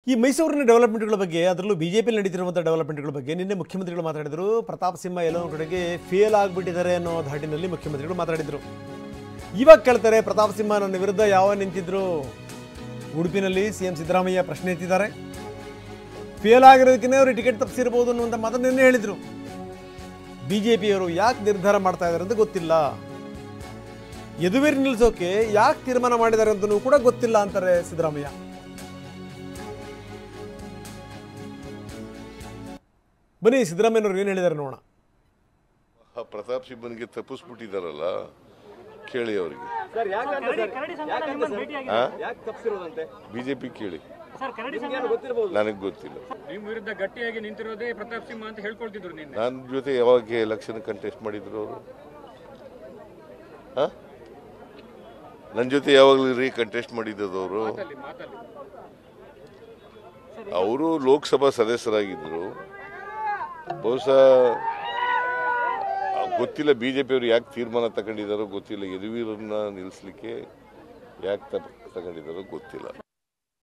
ಈ ಮೈಸೂರಿನ ಡೆವಲಪ್ಮೆಂಟ್ಗಳ ಬಗ್ಗೆ ಅದರಲ್ಲೂ ಬಿಜೆಪಿ ನಡೆಯುತ್ತಿರುವಂಥ ಡೆವಲಪ್ಮೆಂಟ್ಗಳ ಬಗ್ಗೆ ನಿನ್ನೆ ಮುಖ್ಯಮಂತ್ರಿಗಳು ಮಾತಾಡಿದರು. ಪ್ರತಾಪ್ ಸಿಂಹ ಎಲ್ಲೋ ಕಡೆಗೆ ಫೇಲ್ ಆಗಿಬಿಟ್ಟಿದ್ದಾರೆ ಅನ್ನೋ ಧಾಟಿನಲ್ಲಿ ಮುಖ್ಯಮಂತ್ರಿಗಳು ಮಾತಾಡಿದರು. ಇವಾಗ ಕೇಳ್ತಾರೆ, ಪ್ರತಾಪ್ ಸಿಂಹ ನನ್ನ ವಿರುದ್ಧ ಯಾವ ನಿಂತಿದ್ರು? ಉಡುಪಿನಲ್ಲಿ ಸಿಎಂ ಸಿದ್ದರಾಮಯ್ಯ ಪ್ರಶ್ನೆ ಎತ್ತಿದ್ದಾರೆ. ಫೇಲ್ ಆಗಿರೋದಕ್ಕೆ ಅವರು ಟಿಕೆಟ್ ತಪ್ಪಿಸಿರ್ಬೋದು ಅನ್ನುವಂಥ ಮಾತನ್ನು ನಿನ್ನೆ ಹೇಳಿದರು. ಬಿಜೆಪಿಯವರು ಯಾಕೆ ನಿರ್ಧಾರ ಮಾಡ್ತಾ ಇದ್ದಾರೆ ಅಂತ ಗೊತ್ತಿಲ್ಲ, ಯದುವೀರ್ ನಿಲ್ಲಿಸೋಕೆ ಯಾಕೆ ತೀರ್ಮಾನ ಮಾಡಿದ್ದಾರೆ ಅಂತಲೂ ಕೂಡ ಗೊತ್ತಿಲ್ಲ ಅಂತಾರೆ ಸಿದ್ದರಾಮಯ್ಯ. ಬನ್ನಿ ಸಿದ್ದರಾಮಯ್ಯನವರು ಏನು ಹೇಳಿದ್ದಾರೆ ನೋಡೋಣ. ಪ್ರತಾಪ್ ಸಿಂಹನಿಗೆ ತಪ್ಪಿಸ್ಬಿಟ್ಟಿದಾರಲ್ಲ, ಕೇಳಿ ಅವರಿಗೆ. ಬಿಜೆಪಿ ಕೇಳಿ, ನನಗೆ ಗೊತ್ತಿಲ್ಲ. ನಿಮ್ಮ ವಿರುದ್ಧ ಗಟ್ಟಿಯಾಗಿ ನಿಂತಿರೋದೇ ಪ್ರತಾಪ್ ಸಿಂಹ ಅಂತ ಹೇಳ್ಕೊಳ್ತಿದ್ರು. ನನ್ನ ಜೊತೆ ಯಾವಾಗ ಎಲೆಕ್ಷನ್ ಕಂಟೆಸ್ಟ್ ಮಾಡಿದ್ರು ಅವರು? ನನ್ನ ಜೊತೆ ಯಾವಾಗಲೂ ರೀ ಕಂಟೆಸ್ಟ್ ಮಾಡಿದ್ದವರು? ಅವರು ಲೋಕಸಭಾ ಸದಸ್ಯರಾಗಿದ್ದರು. ಬಹುಶಃ ಗೊತ್ತಿಲ್ಲ ಬಿಜೆಪಿಯವರು ಯಾಕೆ ತೀರ್ಮಾನ ತಗೊಂಡಿದ್ದಾರೋ ಗೊತ್ತಿಲ್ಲ. ಯದುವೀರನ್ನ ನಿಲ್ಲಿಸಲಿಕ್ಕೆ ಯಾಕೆ ತಗೊಂಡಿದ್ದಾರೋ ಗೊತ್ತಿಲ್ಲ.